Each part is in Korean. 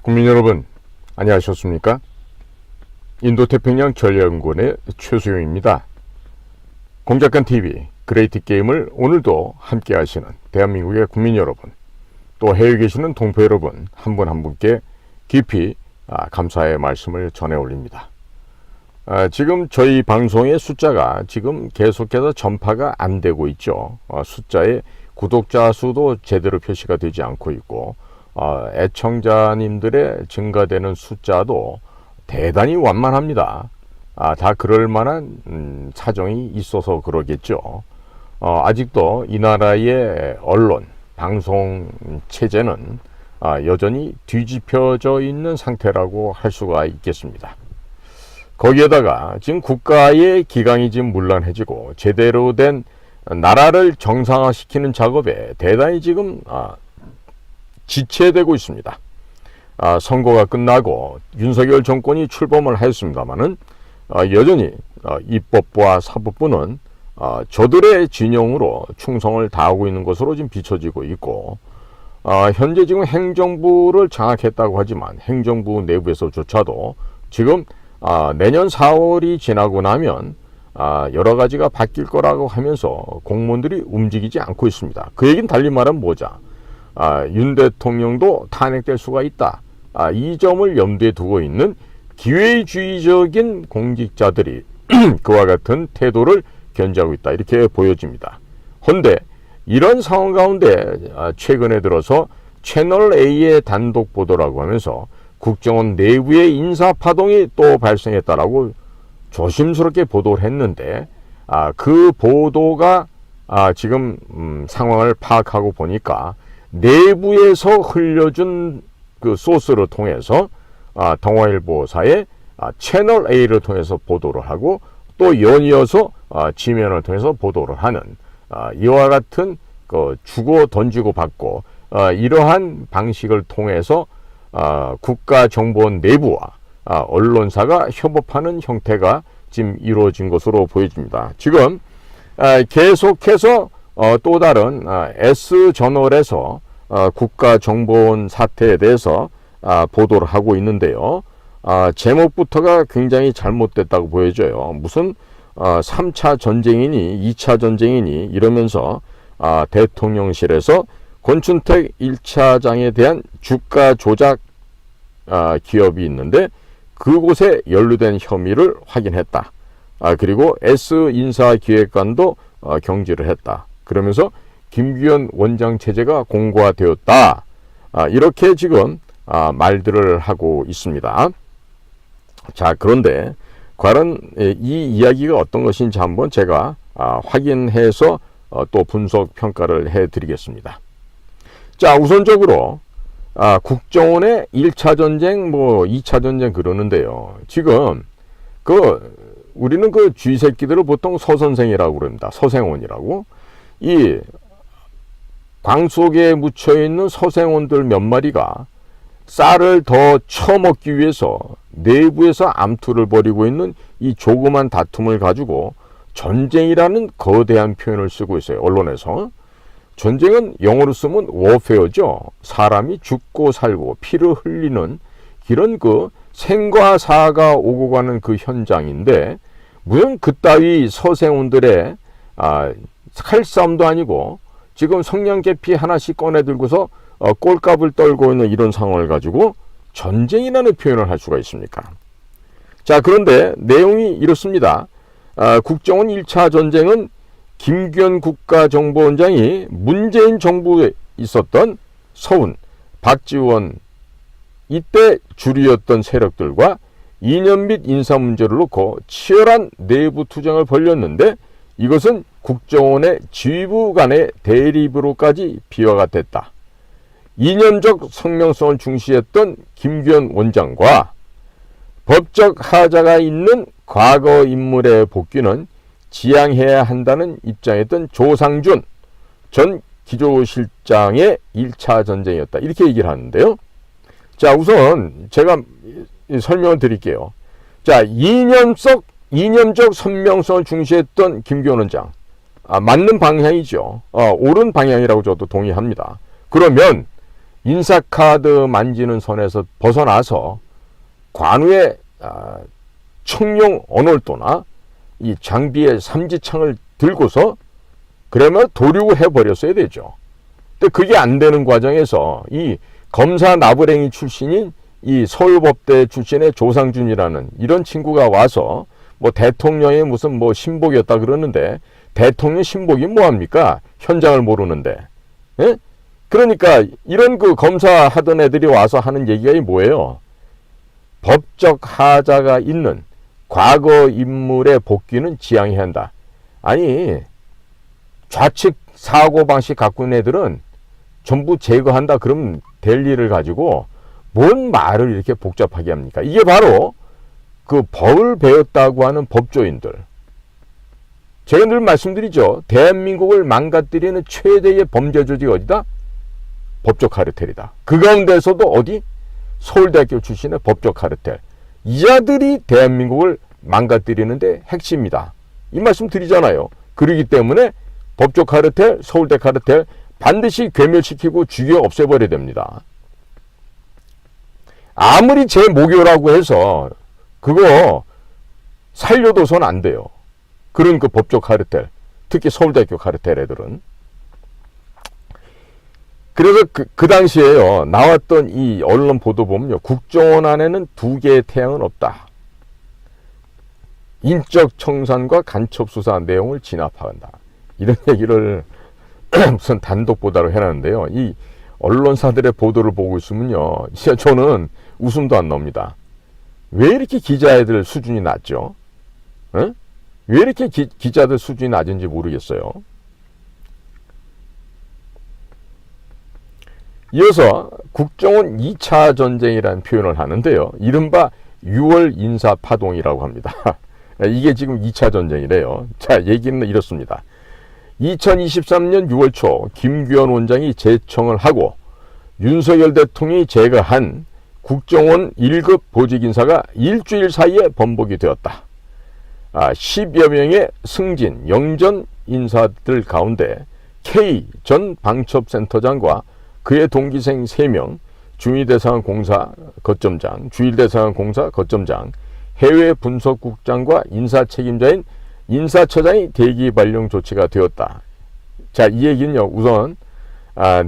국민 여러분, 안녕하셨습니까? 인도태평양 전략연구원의 최수용입니다. 공작관TV 그레이트 게임을 오늘도 함께 하시는 대한민국의 국민 여러분, 또 해외에 계시는 동포 여러분 한 분 한 분께 깊이 감사의 말씀을 전해 올립니다. 지금 저희 방송의 숫자가 지금 계속해서 전파가 안 되고 있죠. 숫자에 구독자 수도 제대로 표시가 되지 않고 있고, 애청자님들의 증가되는 숫자도 대단히 완만합니다. 다 그럴 만한 사정이 있어서 그러겠죠. 아직도 이 나라의 언론, 방송 체제는 여전히 뒤집혀져 있는 상태라고 할 수가 있겠습니다. 거기에다가 지금 국가의 기강이 지금 문란해지고 제대로 된 나라를 정상화시키는 작업에 대단히 지금 지체되고 있습니다. 선거가 끝나고 윤석열 정권이 출범을 하였습니다마는 여전히 입법부와 사법부는 저들의 진영으로 충성을 다하고 있는 것으로 지금 비춰지고 있고, 현재 지금 행정부를 장악했다고 하지만 행정부 내부에서조차도 지금 내년 4월이 지나고 나면 여러 가지가 바뀔 거라고 하면서 공무원들이 움직이지 않고 있습니다. 그 얘기는 달리 말하면 뭐자? 윤 대통령도 탄핵될 수가 있다. 이 점을 염두에 두고 있는 기회주의적인 공직자들이 그와 같은 태도를 견지하고 있다, 이렇게 보여집니다. 헌데 이런 상황 가운데 최근에 들어서 채널A의 단독 보도라고 하면서 국정원 내부의 인사파동이 또 발생했다라고 조심스럽게 보도를 했는데, 그 보도가 지금 상황을 파악하고 보니까 내부에서 흘려준 그 소스를 통해서 동아일보사의 채널A를 통해서 보도를 하고, 또 연이어서 지면을 통해서 보도를 하는 이와 같은 주고 던지고 받고 이러한 방식을 통해서 국가정보원 내부와 언론사가 협업하는 형태가 지금 이루어진 것으로 보여집니다. 지금 계속해서 또 다른 S저널에서 국가정보원 사태에 대해서 보도를 하고 있는데요. 제목부터가 굉장히 잘못됐다고 보여져요. 무슨 3차 전쟁이니 2차 전쟁이니 이러면서 대통령실에서 권춘택 1차장에 대한 주가 조작 기업이 있는데 그곳에 연루된 혐의를 확인했다. 그리고 S인사기획관도 경질을 했다. 그러면서 김규현 원장 체제가 공고화되었다. 이렇게 지금 말들을 하고 있습니다. 자, 그런데 과연 이 이야기가 어떤 것인지 한번 제가 확인해서 또 분석 평가를 해드리겠습니다. 자, 우선적으로 국정원의 1차 전쟁, 2차 전쟁 그러는데요. 지금 우리는 그 쥐새끼들을 보통 서선생이라고 그럽니다. 서생원이라고. 이 광속에 묻혀있는 서생원들 몇 마리가 쌀을 더 처먹기 위해서 내부에서 암투를 벌이고 있는 이 조그만 다툼을 가지고 전쟁이라는 거대한 표현을 쓰고 있어요. 언론에서. 전쟁은 영어로 쓰면 워페어죠. 사람이 죽고 살고 피를 흘리는 이런 그 생과 사가 오고 가는 그 현장인데, 무슨 그따위 서생원들의 칼싸움도 아니고 지금 성냥개피 하나씩 꺼내 들고서 꼴값을 떨고 있는 이런 상황을 가지고 전쟁이라는 표현을 할 수가 있습니까? 자, 그런데 내용이 이렇습니다. 국정원 1차 전쟁은 김규현 국가정보원장이 문재인 정부에 있었던 서훈, 박지원 이때 주류였던 세력들과 이념 및 인사 문제를 놓고 치열한 내부 투쟁을 벌였는데, 이것은 국정원의 지휘부 간의 대립으로까지 비화가 됐다. 이념적 성명성을 중시했던 김규현 원장과 법적 하자가 있는 과거 인물의 복귀는 지양해야 한다는 입장이었던 조상준 전 기조실장의 1차 전쟁이었다. 이렇게 얘기를 하는데요. 자, 우선 제가 설명을 드릴게요. 자, 이념적 선명성을 중시했던 김규현 원장. 맞는 방향이죠. 옳은 방향이라고 저도 동의합니다. 그러면 인사카드 만지는 선에서 벗어나서 관우의 청룡 언월도나 이 장비의 삼지창을 들고서 그러면 도륙을 해버렸어야 되죠. 근데 그게 안 되는 과정에서 이 검사 나부랭이 출신인 이 서울법대 출신의 조상준이라는 이런 친구가 와서 뭐 대통령의 무슨 뭐 신복이었다 그러는데 대통령 신복이 뭐합니까? 현장을 모르는데. 예? 그러니까 이런 그 검사하던 애들이 와서 하는 얘기가 뭐예요? 법적 하자가 있는 과거 인물의 복귀는 지양해야 한다. 아니 좌측 사고방식 갖고 있는 애들은 전부 제거한다 그러면 될 일을 가지고 뭔 말을 이렇게 복잡하게 합니까? 이게 바로 그 법을 배웠다고 하는 법조인들. 제가 늘 말씀드리죠. 대한민국을 망가뜨리는 최대의 범죄 조직이 어디다? 법조 카르텔이다. 그 가운데서도 어디? 서울대학교 출신의 법조 카르텔. 이 자들이 대한민국을 망가뜨리는데 핵심이다. 이 말씀 드리잖아요. 그러기 때문에 법조 카르텔, 서울대 카르텔 반드시 괴멸시키고 죽여 없애버려야 됩니다. 아무리 제 모교라고 해서 그거 살려둬서는 안 돼요. 그런 그 법조 카르텔, 특히 서울대학교 카르텔 애들은. 그래서 그 당시에요, 나왔던 이 언론 보도 보면요, 국정원 안에는 두 개의 태양은 없다. 인적 청산과 간첩 수사 내용을 진압한다. 이런 얘기를 무슨 단독 보도로 해놨는데요. 이 언론사들의 보도를 보고 있으면요, 진짜 저는 웃음도 안 나옵니다. 왜 이렇게 기자애들 수준이 낮죠? 에? 왜 이렇게 기자들 수준이 낮은지 모르겠어요. 이어서 국정원 2차 전쟁이라는 표현을 하는데요. 이른바 6월 인사파동이라고 합니다. 이게 지금 2차 전쟁이래요. 자, 얘기는 이렇습니다. 2023년 6월 초 김규현 원장이 재청을 하고 윤석열 대통령이 제거한 국정원 1급 보직 인사가 일주일 사이에 번복이 되었다. 10여 명의 승진, 영전 인사들 가운데 K 전 방첩센터장과 그의 동기생 3명, 중위대상공사 거점장, 주일대상공사 거점장, 해외분석국장과 인사책임자인 인사처장이 대기 발령 조치가 되었다. 자, 이 얘기는요, 우선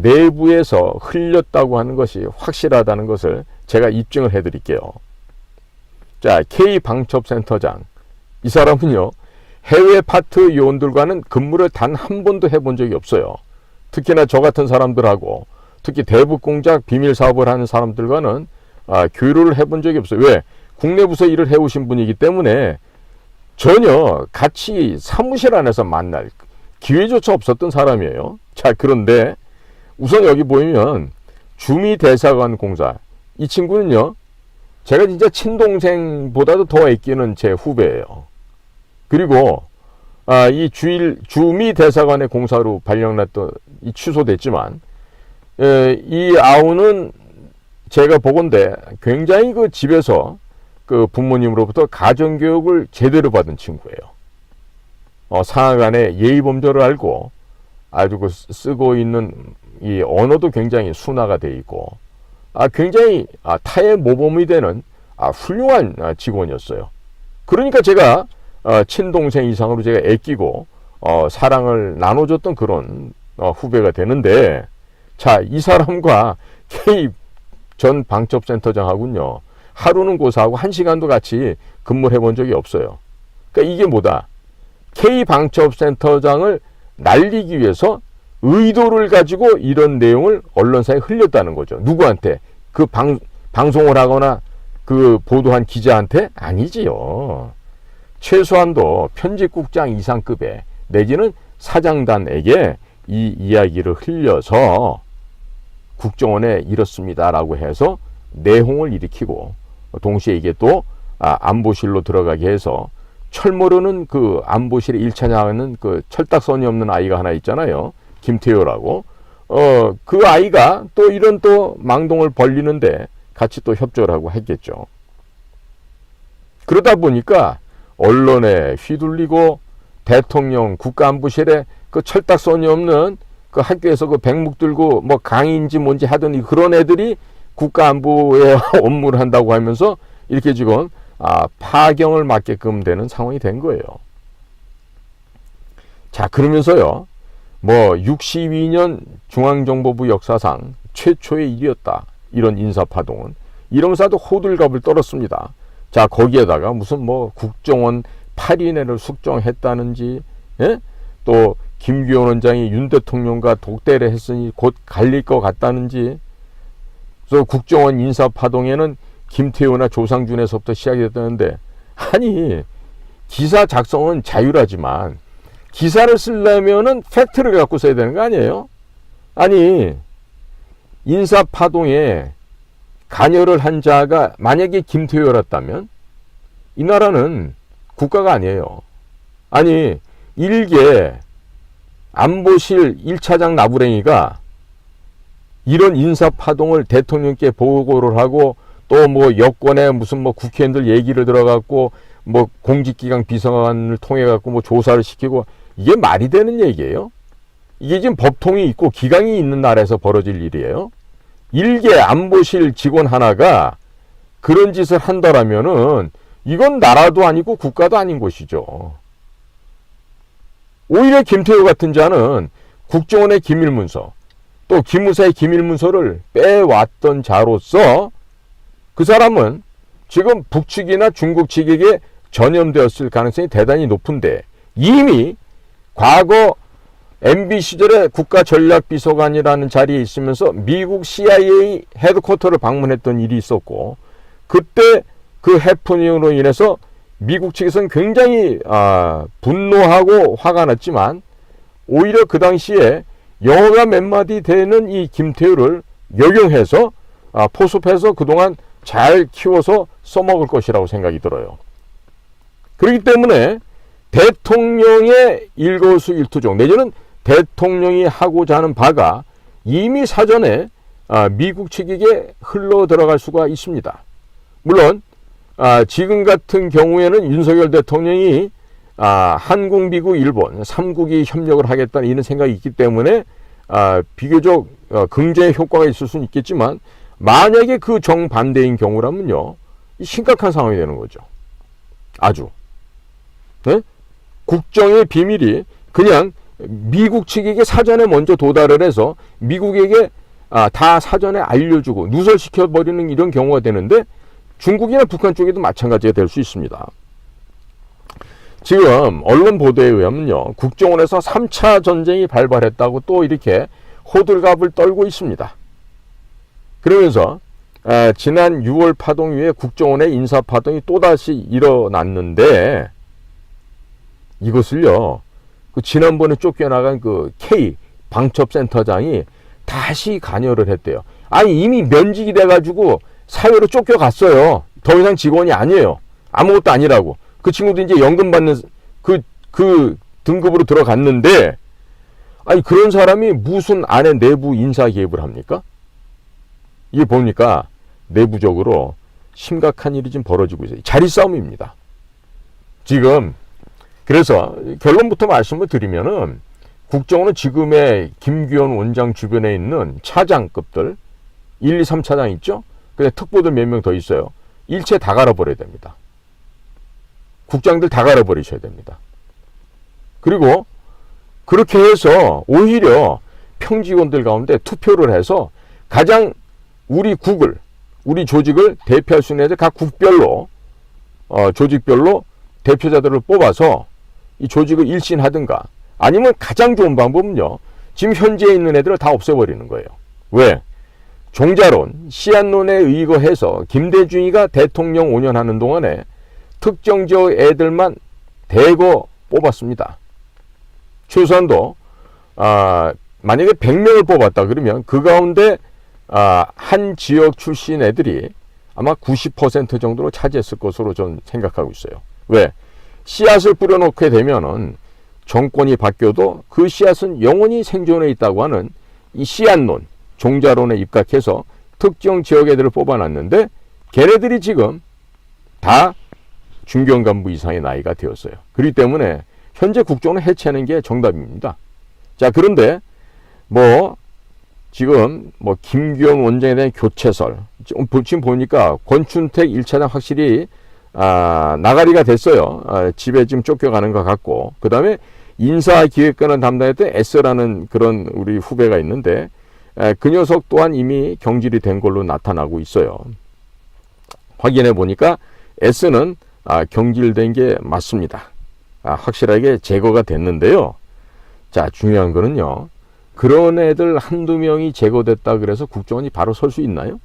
내부에서 흘렸다고 하는 것이 확실하다는 것을 제가 입증을 해드릴게요. 자, K 방첩센터장, 이 사람은요, 해외 파트 요원들과는 근무를 단 한 번도 해본 적이 없어요. 특히나 저 같은 사람들하고, 특히 대북 공작 비밀 사업을 하는 사람들과는 교류를 해본 적이 없어요. 왜? 국내 부서 일을 해오신 분이기 때문에 전혀 같이 사무실 안에서 만날 기회조차 없었던 사람이에요. 자, 그런데 우선 여기 보이면 주미대사관 공사, 이 친구는요, 제가 진짜 친동생보다도 더 아끼는 제 후배예요. 그리고 이 주미대사관의 공사로 발령났던, 이 취소됐지만, 이 아우는 제가 보건대 굉장히 그 집에서 그 부모님으로부터 가정교육을 제대로 받은 친구예요. 상하간의 예의범절을 알고 아주 그 쓰고 있는 이 언어도 굉장히 순화가 돼 있고, 굉장히 타의 모범이 되는 훌륭한 직원이었어요. 그러니까 제가 친동생 이상으로 제가 애끼고 사랑을 나눠줬던 그런 후배가 되는데, 자, 이 사람과 K 전 방첩센터장하고는요, 하루는 고사하고 1시간도 같이 근무를 해본 적이 없어요. 그러니까 이게 뭐다? K 방첩센터장을 날리기 위해서 의도를 가지고 이런 내용을 언론사에 흘렸다는 거죠. 누구한테? 그 방송을 하거나 그 보도한 기자한테? 아니지요. 최소한도 편집국장 이상급의 내지는 사장단에게 이 이야기를 흘려서 국정원에 이렇습니다라고 해서 내홍을 일으키고, 동시에 이게 또 안보실로 들어가게 해서 철모르는 그 안보실에 1차장하는 그 철딱선이 없는 아이가 하나 있잖아요. 김태효라고. 그 아이가 또 이런 또 망동을 벌리는데 같이 또 협조를 하고 했겠죠. 그러다 보니까 언론에 휘둘리고 대통령 국가안보실에 그 철딱선이 없는 그 학교에서 그 백묵 들고 뭐 강의인지 뭔지 하더니 그런 애들이 국가안보의 업무를 한다고 하면서 이렇게 지금 파경을 맞게끔 되는 상황이 된 거예요. 자, 그러면서요, 뭐 62년 중앙정보부 역사상 최초의 일이었다, 이런 인사파동은. 이러면서 아주 호들갑을 떨었습니다. 자, 거기에다가 무슨 뭐 국정원 8인회를 숙정했다는지, 예? 또 김규현 원장이 윤 대통령과 독대를 했으니 곧 갈릴 것 같다는지. 그래서 국정원 인사파동에는 김태우나 조상준에서부터 시작이 됐다는데, 아니, 기사 작성은 자유라지만 기사를 쓰려면은 팩트를 갖고 써야 되는 거 아니에요? 아니, 인사파동에 관여를 한 자가 만약에 김태우였다면 이 나라는 국가가 아니에요. 아니, 일개 안보실 1차장 나부랭이가 이런 인사파동을 대통령께 보고를 하고 또 뭐 여권에 무슨 뭐 국회의원들 얘기를 들어갖고 뭐 공직기강 비서관을 통해 갖고 뭐 조사를 시키고, 이게 말이 되는 얘기예요? 이게 지금 법통이 있고 기강이 있는 나라에서 벌어질 일이에요? 일개 안보실 직원 하나가 그런 짓을 한다라면은 이건 나라도 아니고 국가도 아닌 것이죠. 오히려 김태우 같은 자는 국정원의 기밀문서, 또 기무사의 기밀문서를 빼왔던 자로서 그 사람은 지금 북측이나 중국 측에게 전염되었을 가능성이 대단히 높은데, 이미 과거 MB 시절에 국가전략비서관이라는 자리에 있으면서 미국 CIA 헤드쿼터를 방문했던 일이 있었고, 그때 그 해프닝으로 인해서 미국 측에서는 굉장히 분노하고 화가 났지만, 오히려 그 당시에 영어가 몇 마디 되는 이 김태우를 역용해서 포섭해서 그동안 잘 키워서 써먹을 것이라고 생각이 들어요. 그렇기 때문에 대통령의 일거수일투족 내지는 대통령이 하고자 하는 바가 이미 사전에 미국 측에게 흘러 들어갈 수가 있습니다. 물론 지금 같은 경우에는 윤석열 대통령이 한국, 미국, 일본 3국이 협력을 하겠다는 이런 생각이 있기 때문에 비교적 긍정의 효과가 있을 수는 있겠지만, 만약에 그 정반대인 경우라면요, 심각한 상황이 되는 거죠. 아주. 네? 국정의 비밀이 그냥 미국 측에게 사전에 먼저 도달을 해서 미국에게 다 사전에 알려주고 누설시켜버리는 이런 경우가 되는데, 중국이나 북한 쪽에도 마찬가지가 될 수 있습니다. 지금 언론 보도에 의하면요, 국정원에서 3차 전쟁이 발발했다고 또 이렇게 호들갑을 떨고 있습니다. 그러면서 지난 6월 파동 이후에 국정원의 인사파동이 또다시 일어났는데, 이것을요, 그 지난번에 쫓겨나간 그 K 방첩센터장이 다시 관여를 했대요. 아니, 이미 면직이 돼가지고 사회로 쫓겨갔어요. 더 이상 직원이 아니에요. 아무것도 아니라고. 그 친구도 이제 연금 받는 그 등급으로 들어갔는데, 아니, 그런 사람이 무슨 안에 내부 인사 개입을 합니까? 이게 보니까 내부적으로 심각한 일이 지금 벌어지고 있어요. 자리 싸움입니다. 지금 그래서 결론부터 말씀을 드리면은, 국정원은 지금의 김규현 원장 주변에 있는 차장급들 1, 2, 3차장 있죠? 근데 특보들 몇 명 더 있어요. 일체 다 갈아버려야 됩니다. 국장들 다 갈아버리셔야 됩니다. 그리고 그렇게 해서 오히려 평직원들 가운데 투표를 해서 가장 우리 국을, 우리 조직을 대표할 수 있는 애들 각 국별로 조직별로 대표자들을 뽑아서 이 조직을 일신하든가, 아니면 가장 좋은 방법은요, 지금 현재 있는 애들을 다 없애버리는 거예요. 왜? 종자론, 씨앗론에 의거해서 김대중이가 대통령 5년 하는 동안에 특정 지역 애들만 대거 뽑았습니다. 최소한도 만약에 100명을 뽑았다 그러면 그 가운데 한 지역 출신 애들이 아마 90% 정도로 차지했을 것으로 저는 생각하고 있어요. 왜? 씨앗을 뿌려놓게 되면은 정권이 바뀌어도 그 씨앗은 영원히 생존해 있다고 하는 이 씨앗론, 종자론에 입각해서 특정 지역 애들을 뽑아놨는데, 걔네들이 지금 다 중견 간부 이상의 나이가 되었어요. 그렇기 때문에 현재 국정원을 해체하는 게 정답입니다. 자, 그런데 뭐 지금 뭐 김규현 원장에 대한 교체설 지금 보니까 권춘택 1차장 확실히 나가리가 됐어요. 집에 지금 쫓겨가는 것 같고, 그 다음에 인사기획관을 담당했던 S라는 그런 우리 후배가 있는데 그 녀석 또한 이미 경질이 된 걸로 나타나고 있어요. 확인해 보니까 S는 경질된 게 맞습니다. 확실하게 제거가 됐는데요. 자, 중요한 거는요, 그런 애들 한두 명이 제거됐다 그래서 국정원이 바로 설 수 있나요?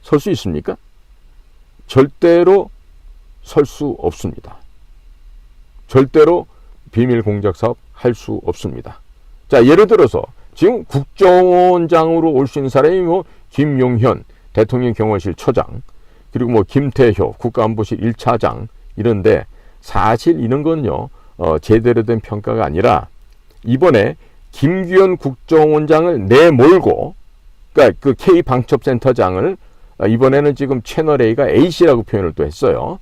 설 수 있습니까? 절대로 설 수 없습니다. 절대로 비밀 공작 사업 할 수 없습니다. 자, 예를 들어서 지금 국정원장으로 올 수 있는 사람이 뭐 김용현 대통령 경호실 처장, 그리고 뭐 김태효 국가안보실 1차장 이런데, 사실 이런 건요 제대로 된 평가가 아니라 이번에 김규현 국정원장을 내몰고, 그러니까 그 K 방첩센터장을 이번에는 지금 채널A가 A씨라고 표현을 또 했어요.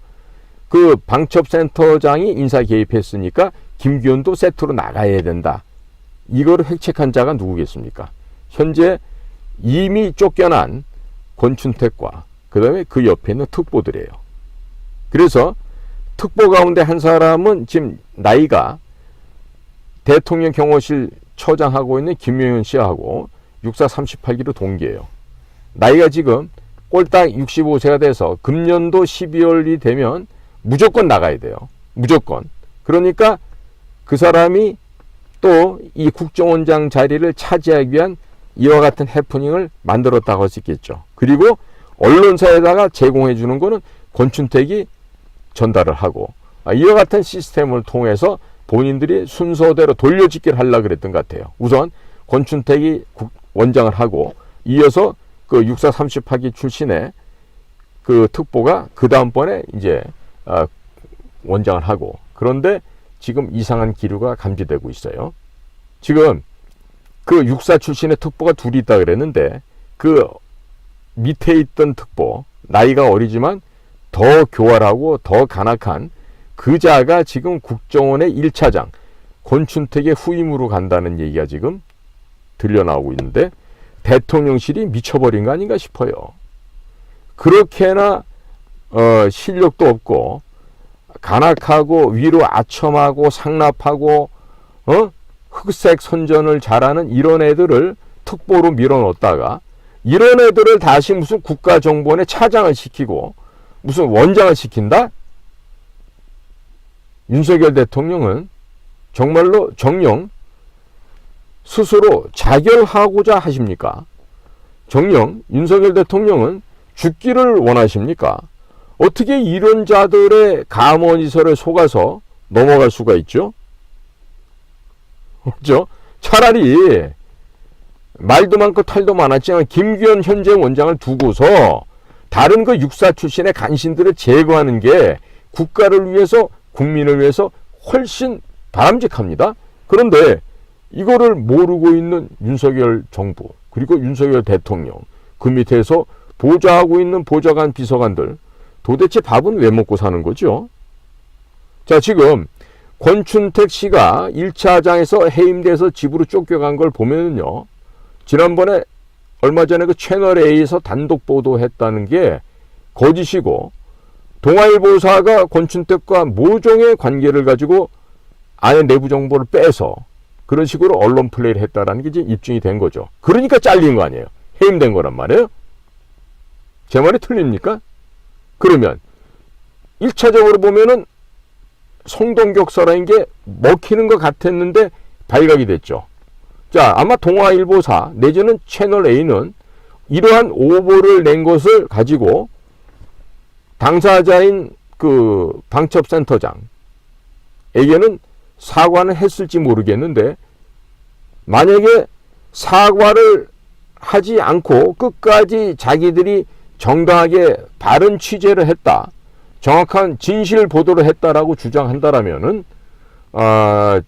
그 방첩센터장이 인사 개입했으니까 김규현도 세트로 나가야 된다. 이거를 획책한 자가 누구겠습니까? 현재 이미 쫓겨난 권춘택과 그 다음에 그 옆에 있는 특보들이에요. 그래서 특보 가운데 한 사람은 지금 나이가 대통령 경호실 처장하고 있는 김용현 씨하고 육사 38기로 동기예요. 나이가 지금 꼴딱 65세가 돼서 금년도 12월이 되면 무조건 나가야 돼요. 무조건. 그러니까 그 사람이 또 이 국정원장 자리를 차지하기 위한 이와 같은 해프닝을 만들었다고 할 수 있겠죠. 그리고 언론사에다가 제공해 주는 거는 권춘택이 전달을 하고, 이와 같은 시스템을 통해서 본인들이 순서대로 돌려짓기를 하려고 그랬던 것 같아요. 우선 권춘택이 원장을 하고, 이어서 그 육사 38기 출신의 그 특보가 그 다음번에 이제 원장을 하고, 그런데 지금 이상한 기류가 감지되고 있어요. 지금 그 육사 출신의 특보가 둘이 있다 그랬는데, 그 밑에 있던 특보, 나이가 어리지만 더 교활하고 더 간악한 그 자가 지금 국정원의 1차장 권춘택의 후임으로 간다는 얘기가 지금 들려나오고 있는데, 대통령실이 미쳐버린 거 아닌가 싶어요. 그렇게나 실력도 없고 간악하고 위로 아첨하고 상납하고 흑색 선전을 잘하는 이런 애들을 특보로 밀어넣었다가, 이런 애들을 다시 무슨 국가정보원에 차장을 시키고 무슨 원장을 시킨다? 윤석열 대통령은 정말로 정녕 스스로 자결하고자 하십니까? 정녕 윤석열 대통령은 죽기를 원하십니까? 어떻게 이런 자들의 감언이설에 속아서 넘어갈 수가 있죠? 그렇죠? 차라리 말도 많고 탈도 많았지만 김규현 현재 원장을 두고서 다른 그 육사 출신의 간신들을 제거하는 게 국가를 위해서, 국민을 위해서 훨씬 바람직합니다. 그런데 이거를 모르고 있는 윤석열 정부, 그리고 윤석열 대통령, 그 밑에서 보좌하고 있는 보좌관, 비서관들, 도대체 밥은 왜 먹고 사는 거죠? 자, 지금 권춘택 씨가 1차장에서 해임돼서 집으로 쫓겨간 걸 보면요, 지난번에 얼마 전에 그 채널A에서 단독 보도했다는 게 거짓이고, 동아일보사가 권춘택과 모종의 관계를 가지고 안에 내부 정보를 빼서 그런 식으로 언론 플레이를 했다라는 게 이제 입증이 된 거죠. 그러니까 잘린 거 아니에요. 해임된 거란 말이에요. 제 말이 틀립니까? 그러면 1차적으로 보면은 송동격서라는 게 먹히는 것 같았는데 발각이 됐죠. 자, 아마 동아일보사 내지는 채널A는 이러한 오보를 낸 것을 가지고 당사자인 그 방첩센터장에게는 사과는 했을지 모르겠는데, 만약에 사과를 하지 않고 끝까지 자기들이 정당하게 바른 취재를 했다, 정확한 진실 보도를 했다라고 주장한다라면은,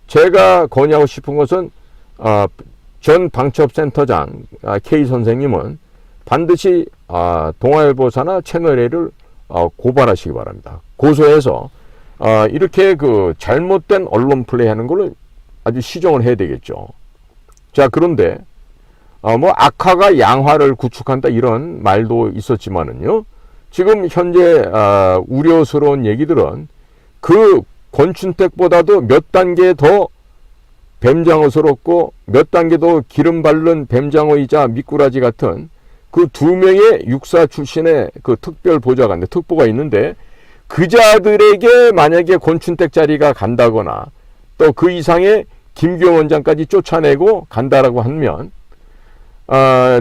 제가 건의하고 싶은 것은 전 방첩센터장 K 선생님은 반드시 동아일보사나 채널A를 고발하시기 바랍니다. 고소해서 이렇게 그 잘못된 언론 플레이하는 걸로 아주 시정을 해야 되겠죠. 자, 그런데 뭐 악화가 양화를 구축한다 이런 말도 있었지만은요. 지금 현재 우려스러운 얘기들은 그 권춘택보다도 몇 단계 더 뱀장어스럽고 몇 단계 더 기름 바른 뱀장어이자 미꾸라지 같은 그 두 명의 육사 출신의 그 특별 보좌관, 특보가 있는데 그자들에게 만약에 권춘택 자리가 간다거나 또 그 이상의 김규영 원장까지 쫓아내고 간다라고 하면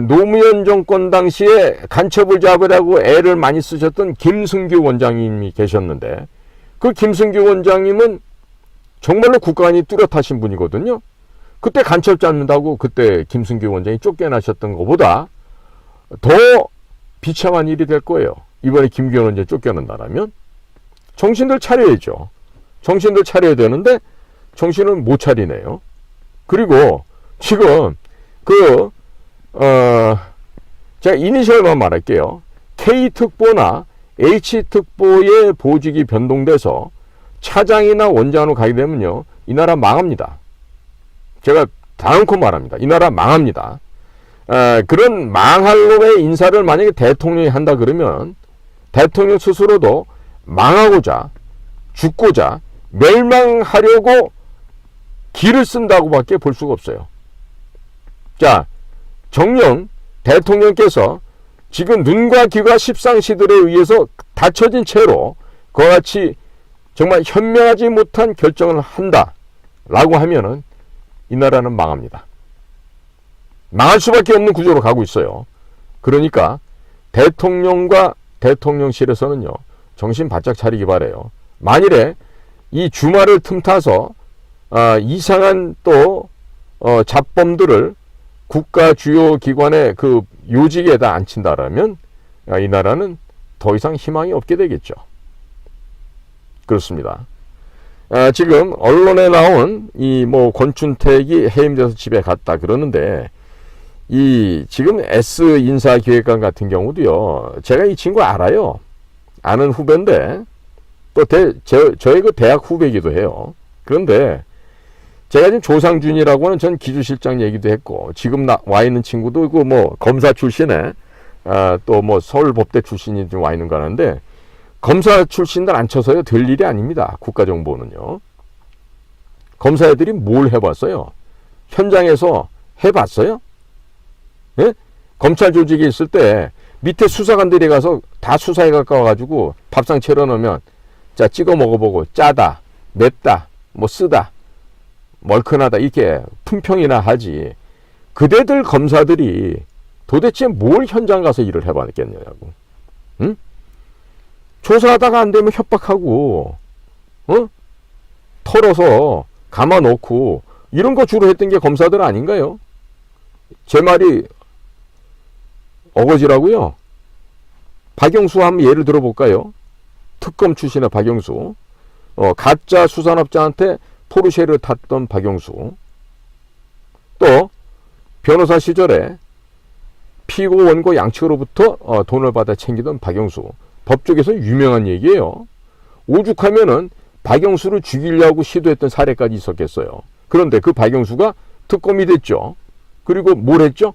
노무현 정권 당시에 간첩을 잡으라고 애를 많이 쓰셨던 김승규 원장님이 계셨는데 그 김승규 원장님은 정말로 국간이 뚜렷하신 분이거든요. 그때 간첩 잡는다고 그때 김승규 원장이 쫓겨나셨던 것보다 더 비참한 일이 될 거예요. 이번에 김규현 원장이 쫓겨난다면 정신들 차려야죠. 정신들 차려야 되는데 정신을 못 차리네요. 그리고 지금 제가 이니셜만 말할게요. K특보나 H특보의 보직이 변동돼서 차장이나 원장으로 가게 되면요, 이 나라 망합니다. 제가 다음코 말합니다. 이 나라 망합니다. 그런 망할 놈의 인사를 만약에 대통령이 한다 그러면 대통령 스스로도 망하고자 죽고자 멸망하려고 기를 쓴다고밖에 볼 수가 없어요. 자, 정녕 대통령께서 지금 눈과 귀가 십상시들에 의해서 닫혀진 채로 그와 같이 정말 현명하지 못한 결정을 한다라고 하면은 이 나라는 망합니다. 망할 수밖에 없는 구조로 가고 있어요. 그러니까 대통령과 대통령실에서는요, 정신 바짝 차리기 바래요. 만일에 이 주말을 틈타서 이상한 또 잡범들을 국가 주요 기관의 그 요직에다 앉힌다라면 이 나라는 더 이상 희망이 없게 되겠죠. 그렇습니다. 지금 언론에 나온 이 뭐 권춘택이 해임돼서 집에 갔다 그러는데 이 지금 S 인사기획관 같은 경우도요, 제가 이 친구 알아요. 아는 후배인데 또 저의 그 대학 후배이기도 해요. 그런데 제가 지금 조상준이라고 하는 전 기주실장 얘기도 했고, 지금 와 있는 친구도 그 뭐 검사 출신에 또 뭐 서울법대 출신이 좀 와 있는 거 하는데, 검사 출신들 앉혀서요 될 일이 아닙니다. 국가정보는요. 검사 애들이 뭘 해봤어요? 현장에서 해봤어요? 예? 검찰 조직이 있을 때 밑에 수사관들이 가서 다 수사에 가까워가지고 밥상 차려놓으면 자 찍어 먹어보고 짜다, 맵다, 뭐 쓰다, 멀큰하다 이렇게 품평이나 하지. 그대들 검사들이 도대체 뭘 현장 가서 일을 해봤겠냐고. 응? 조사하다가 안 되면 협박하고, 털어서 감아놓고 이런 거 주로 했던 게 검사들 아닌가요? 제 말이 어거지라고요? 박영수 한번 예를 들어볼까요? 특검 출신의 박영수. 가짜 수산업자한테 포르쉐를 탔던 박영수. 또 변호사 시절에 피고 원고 양측으로부터 돈을 받아 챙기던 박영수. 법조계에서 유명한 얘기예요. 오죽하면은 박영수를 죽이려고 시도했던 사례까지 있었겠어요. 그런데 그 박영수가 특검이 됐죠. 그리고 뭘 했죠?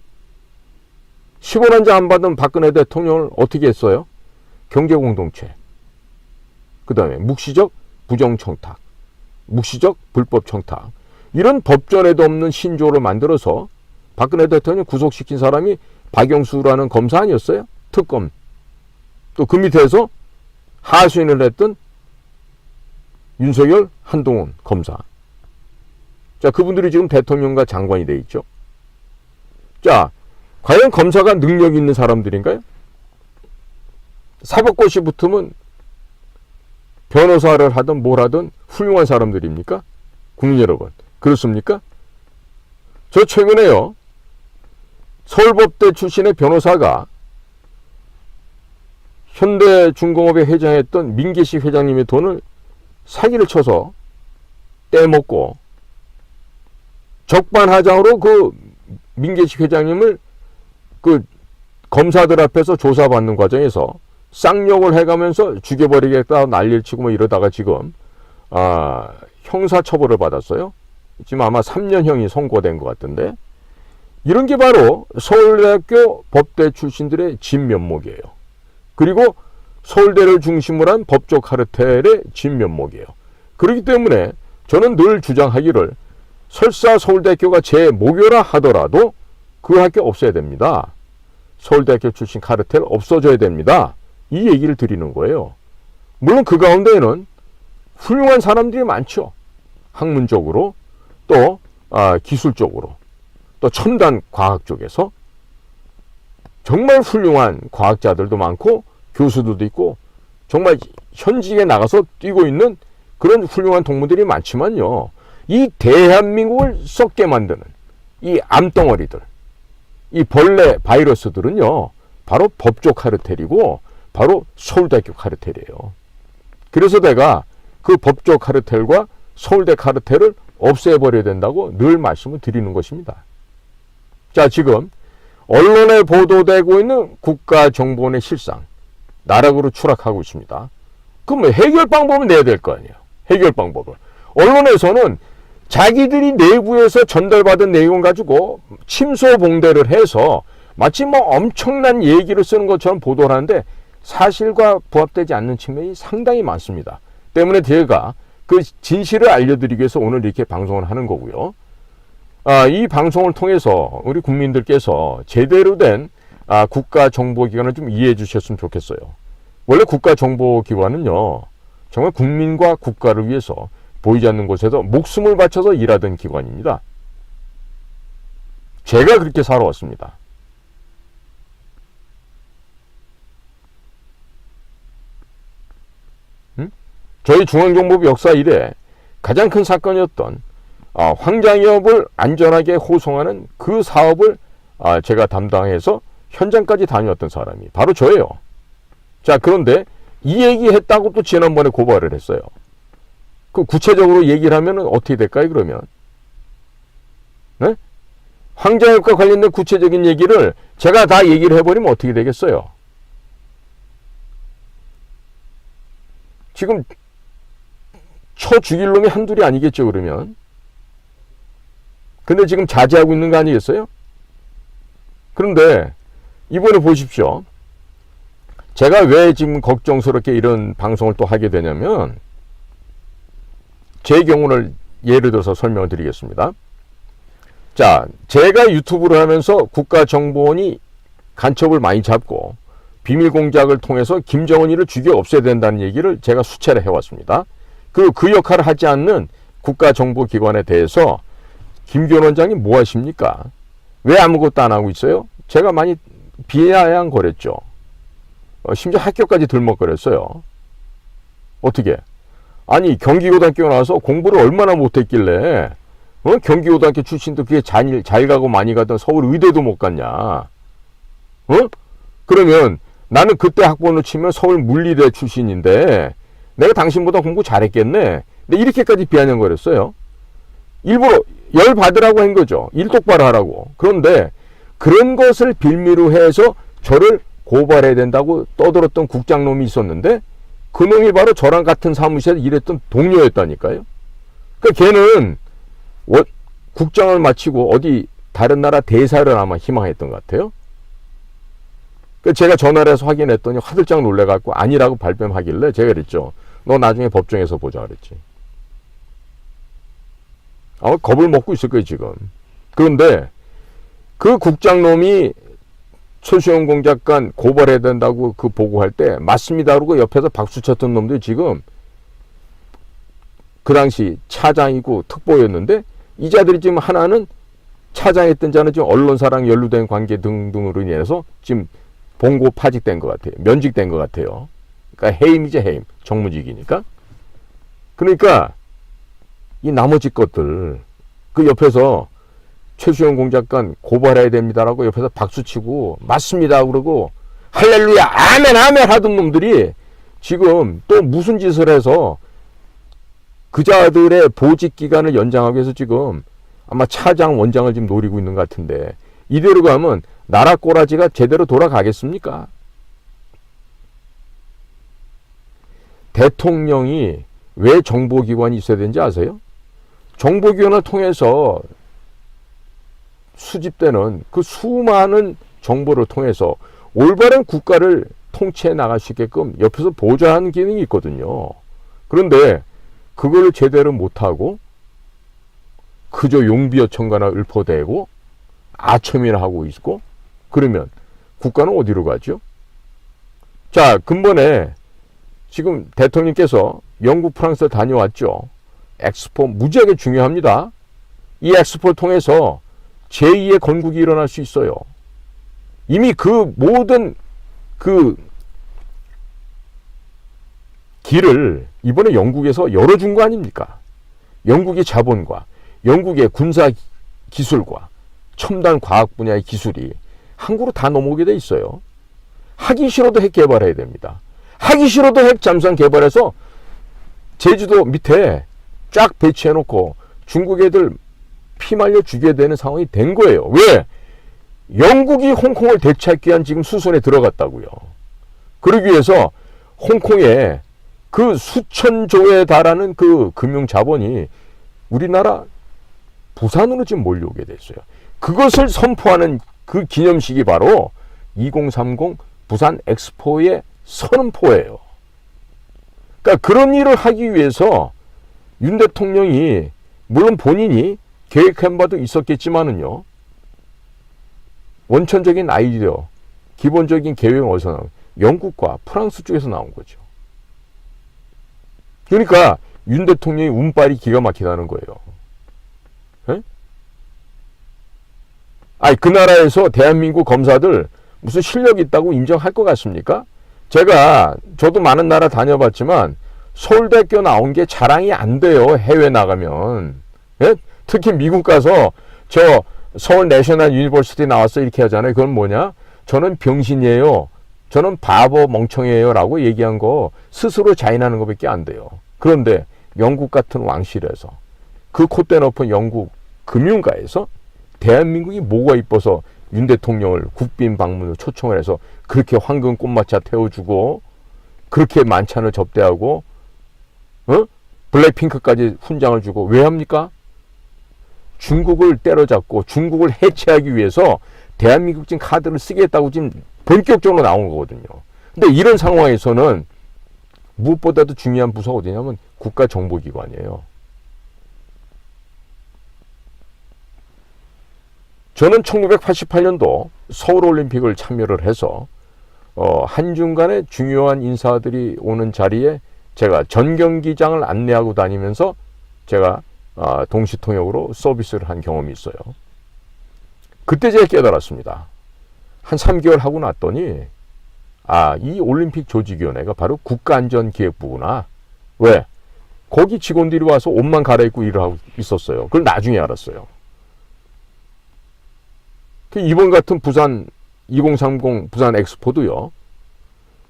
10원 한 장 안 받은 박근혜 대통령을 어떻게 했어요? 경제공동체. 그 다음에 묵시적 부정청탁, 묵시적 불법청탁. 이런 법전에도 없는 신조를 만들어서 박근혜 대통령 구속시킨 사람이 박영수라는 검사 아니었어요? 특검. 또 그 밑에서 하수인을 했던 윤석열, 한동훈 검사. 자, 그분들이 지금 대통령과 장관이 돼 있죠. 자, 과연 검사가 능력 있는 사람들인가요? 사법고시 붙으면 변호사를 하든 뭘 하든 훌륭한 사람들입니까? 국민 여러분, 그렇습니까? 저 최근에요, 서울법대 출신의 변호사가 현대중공업에 회장했던 민계식 회장님의 돈을 사기를 쳐서 떼먹고 적반하장으로 그 민계식 회장님을 그 검사들 앞에서 조사받는 과정에서 쌍욕을 해가면서 죽여버리겠다 난리를 치고 뭐 이러다가 지금 형사처벌을 받았어요. 지금 아마 3년형이 선고된 것 같은데, 이런 게 바로 서울대학교 법대 출신들의 진면목이에요. 그리고 서울대를 중심으로 한 법조 카르텔의 진면목이에요. 그렇기 때문에 저는 늘 주장하기를 설사 서울대학교가 제 모교라 하더라도 그 학교 없어야 됩니다. 서울대학교 출신 카르텔 없어져야 됩니다. 이 얘기를 드리는 거예요. 물론 그 가운데에는 훌륭한 사람들이 많죠. 학문적으로 또 기술적으로 또 첨단 과학 쪽에서 정말 훌륭한 과학자들도 많고 교수들도 있고 정말 현직에 나가서 뛰고 있는 그런 훌륭한 동무들이 많지만요. 이 대한민국을 썩게 만드는 이 암덩어리들, 이 벌레 바이러스들은요. 바로 법조 카르텔이고 바로 서울대학교 카르텔이에요. 그래서 내가 그 법조 카르텔과 서울대 카르텔을 없애버려야 된다고 늘 말씀을 드리는 것입니다. 자, 지금 언론에 보도되고 있는 국가정보원의 실상 나락으로 추락하고 있습니다. 그럼 해결 방법을 내야 될 거 아니에요. 해결 방법을. 언론에서는 자기들이 내부에서 전달받은 내용 가지고 침소봉대를 해서 마치 뭐 엄청난 얘기를 쓰는 것처럼 보도를 하는데 사실과 부합되지 않는 측면이 상당히 많습니다. 때문에 제가 그 진실을 알려드리기 위해서 오늘 이렇게 방송을 하는 거고요. 이 방송을 통해서 우리 국민들께서 제대로 된 국가정보기관을 좀 이해해 주셨으면 좋겠어요. 원래 국가정보기관은요, 정말 국민과 국가를 위해서 보이지 않는 곳에서 목숨을 바쳐서 일하던 기관입니다. 제가 그렇게 살아왔습니다. 저희 중앙정보부 역사 이래 가장 큰 사건이었던 황장엽을 안전하게 호송하는 그 사업을 제가 담당해서 현장까지 다녀왔던 사람이 바로 저예요. 자, 그런데 이 얘기했다고 또 지난번에 고발을 했어요. 그 구체적으로 얘기를 하면 어떻게 될까요, 그러면? 네? 황장엽과 관련된 구체적인 얘기를 제가 다 얘기를 해버리면 어떻게 되겠어요? 지금 쳐 죽일 놈이 한둘이 아니겠죠, 그러면? 근데 지금 자제하고 있는 거 아니겠어요? 그런데 이번에 보십시오. 제가 왜 지금 걱정스럽게 이런 방송을 또 하게 되냐면 제 경우를 예를 들어서 설명을 드리겠습니다. 자, 제가 유튜브를 하면서 국가정보원이 간첩을 많이 잡고 비밀공작을 통해서 김정은이를 죽여 없애야 된다는 얘기를 제가 수차례 해왔습니다. 그 역할을 하지 않는 국가정보기관에 대해서 김기현 원장이 뭐 하십니까? 왜 아무것도 안 하고 있어요? 제가 많이 비아냥거렸죠. 심지어 학교까지 들먹거렸어요. 어떻게? 아니, 경기고등학교 나와서 공부를 얼마나 못했길래 경기고등학교 출신도 그게 잘 가고 많이 가던 서울 의대도 못 갔냐? 그러면 나는 그때 학번으로 치면 서울 물리대 출신인데 내가 당신보다 공부 잘했겠네. 근데 이렇게까지 비아냥거렸어요. 일부러 열 받으라고 한 거죠. 일 똑바로 하라고. 그런데 그런 것을 빌미로 해서 저를 고발해야 된다고 떠들었던 국장놈이 있었는데 그 놈이 바로 저랑 같은 사무실에 일했던 동료였다니까요. 그러니까 걔는 국장을 마치고 어디 다른 나라 대사를 아마 희망했던 것 같아요. 그러니까 제가 전화를 해서 확인했더니 화들짝 놀래갖고 아니라고 발뺌하길래 제가 그랬죠. 너 나중에 법정에서 보자 그랬지. 아마 겁을 먹고 있을 거예요 지금. 그런데 그 국장놈이 최수영 공작관 고발해야 된다고 그 보고할 때 맞습니다 그러고 옆에서 박수 쳤던 놈들이 지금 그 당시 차장이고 특보였는데 이 자들이 지금 하나는 차장했던 자는 지금 언론사랑 연루된 관계 등등으로 인해서 지금 봉고 파직된 것 같아요. 면직된 것 같아요. 그러니까 해임이죠, 해임. 정무직이니까. 그러니까 이 나머지 것들 그 옆에서 최수영 공작관 고발해야 됩니다라고 옆에서 박수치고 맞습니다 그러고 할렐루야 아멘 아멘 하던 놈들이 지금 또 무슨 짓을 해서 그자들의 보직 기간을 연장하기 위해서 지금 아마 차장 원장을 지금 노리고 있는 것 같은데 이대로 가면 나라 꼬라지가 제대로 돌아가겠습니까? 대통령이 왜 정보기관이 있어야 되는지 아세요? 정보기관을 통해서 수집되는 그 수많은 정보를 통해서 올바른 국가를 통치해 나갈 수 있게끔 옆에서 보좌하는 기능이 있거든요. 그런데 그걸 제대로 못하고 그저 용비어천가나 읊어대고 아첨이나 하고 있고, 그러면 국가는 어디로 가죠? 자, 근본에 지금 대통령께서 영국, 프랑스 다녀왔죠. 엑스포 무지하게 중요합니다. 이 엑스포를 통해서 제2의 건국이 일어날 수 있어요. 이미 그 모든 그 길을 이번에 영국에서 열어준 거 아닙니까? 영국의 자본과 영국의 군사 기술과 첨단 과학 분야의 기술이 한국으로 다 넘어오게 돼 있어요. 하기 싫어도 핵 개발해야 됩니다. 하기 싫어도 핵 잠수함 개발해서 제주도 밑에 쫙 배치해놓고 중국 애들 피 말려 죽여야 되는 상황이 된 거예요. 왜? 영국이 홍콩을 되찾기 위한 지금 수순에 들어갔다고요. 그러기 위해서 홍콩에 그 수천조에 달하는 그 금융 자본이 우리나라 부산으로 지금 몰려오게 됐어요. 그것을 선포하는 그 기념식이 바로 2030 부산 엑스포의 선언포예요. 그러니까 그런 일을 하기 위해서 윤 대통령이 물론 본인이 계획한 바도 있었겠지만은요, 원천적인 아이디어, 기본적인 계획은 어디서 나온? 영국과 프랑스 쪽에서 나온 거죠. 그러니까 윤 대통령이 운빨이 기가 막히다는 거예요. 에? 아니, 그 나라에서 대한민국 검사들 무슨 실력이 있다고 인정할 것 같습니까? 저도 많은 나라 다녀봤지만 서울대학교 나온 게 자랑이 안 돼요. 해외 나가면. 예? 특히 미국 가서 저 서울 내셔널 유니버시티 나왔어 이렇게 하잖아요. 그건 뭐냐? 저는 병신이에요. 저는 바보 멍청이에요 라고 얘기한 거 스스로 자인하는 것밖에 안 돼요. 그런데 영국 같은 왕실에서 그 콧대 높은 영국 금융가에서 대한민국이 뭐가 이뻐서 윤 대통령을 국빈 방문을 초청을 해서 그렇게 황금 꽃마차 태워주고 그렇게 만찬을 접대하고 블랙핑크까지 훈장을 주고 왜 합니까? 중국을 때려잡고 중국을 해체하기 위해서 대한민국 지금 카드를 쓰겠다고 지금 본격적으로 나온 거거든요. 근데 이런 상황에서는 무엇보다도 중요한 부서가 어디냐면 국가정보기관이에요. 저는 1988년도 서울올림픽을 참여를 해서 한중간에 중요한 인사들이 오는 자리에 제가 전경기장을 안내하고 다니면서 제가 동시통역으로 서비스를 한 경험이 있어요. 그때 제가 깨달았습니다. 한 3개월 하고 났더니 이 올림픽 조직위원회가 바로 국가안전기획부구나. 왜? 거기 직원들이 와서 옷만 갈아입고 일을 하고 있었어요. 그걸 나중에 알았어요. 이번 같은 부산 2030 부산 엑스포도요.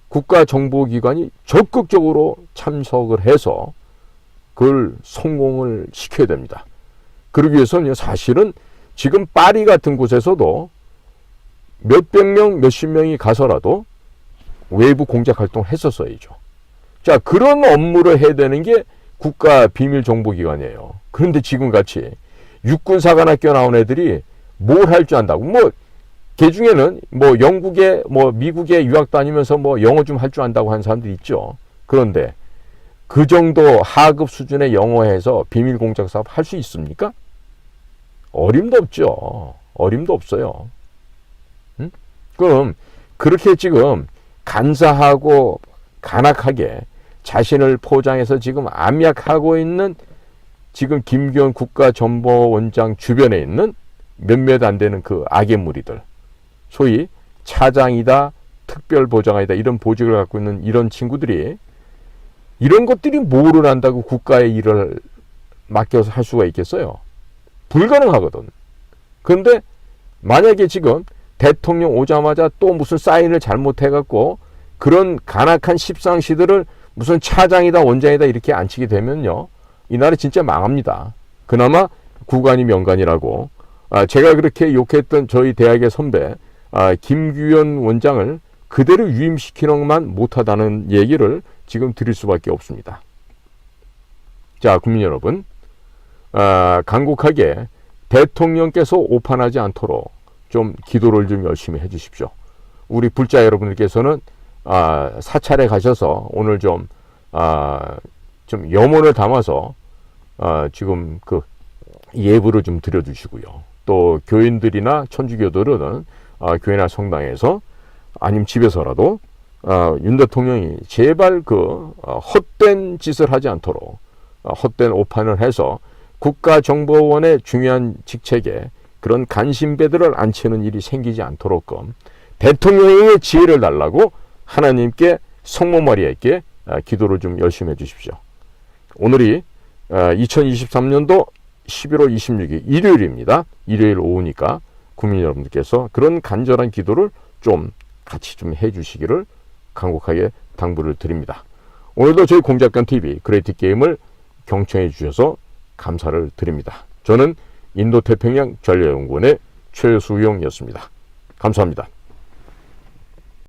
국가정보기관이 적극적으로 참석을 해서 그걸 성공을 시켜야 됩니다. 그러기 위해서는 사실은 지금 파리 같은 곳에서도 몇백 명, 몇십 명이 가서라도 외부 공작 활동을 했었어야죠. 자, 그런 업무를 해야 되는 게 국가비밀정보기관이에요. 그런데 지금같이 육군사관학교 나온 애들이 뭘 할 줄 안다고. 걔 중에는 영국에, 미국에 유학 다니면서 영어 좀 할 줄 안다고 하는 사람들이 있죠. 그런데 그 정도 하급 수준의 영어에서 비밀 공작 사업 할 수 있습니까? 어림도 없죠. 어림도 없어요. 응? 그럼 그렇게 지금 간사하고 간악하게 자신을 포장해서 지금 암약하고 있는 지금 김기현 국가정보원장 주변에 있는 몇몇 안 되는 그 악의 무리들, 소위 차장이다, 특별보좌관이다 이런 보직을 갖고 있는 이런 친구들이 이런 것들이 뭐를 한다고 국가의 일을 맡겨서 할 수가 있겠어요? 불가능하거든. 그런데 만약에 지금 대통령 오자마자 또 무슨 사인을 잘못해갖고 그런 간악한 십상시들을 무슨 차장이다 원장이다 이렇게 앉히게 되면요, 이 나라 진짜 망합니다. 그나마 구간이 명간이라고 제가 그렇게 욕했던 저희 대학의 선배 김규현 원장을 그대로 유임시키는 것만 못하다는 얘기를 지금 드릴 수밖에 없습니다. 자, 국민 여러분, 간곡하게 대통령께서 오판하지 않도록 좀 기도를 좀 열심히 해주십시오. 우리 불자 여러분들께서는 사찰에 가셔서 오늘 좀 염원을 담아서 지금 그 예불을 좀 드려주시고요. 또 교인들이나 천주교들은 교회나 성당에서 아니면 집에서라도 윤 대통령이 제발 그 헛된 짓을 하지 않도록 헛된 오판을 해서 국가정보원의 중요한 직책에 그런 간신배들을 앉히는 일이 생기지 않도록끔 대통령의 지혜를 달라고 하나님께 성모 마리아에게 기도를 좀 열심히 해주십시오. 오늘이 2023년도 11월 26일 일요일입니다. 일요일 오후니까 국민 여러분들께서 그런 간절한 기도를 좀 같이 좀 해주시기를 간곡하게 당부를 드립니다. 오늘도 저희 공작관TV 그레이트 게임을 경청해 주셔서 감사를 드립니다. 저는 인도태평양 전략연구원의 최수용이었습니다. 감사합니다.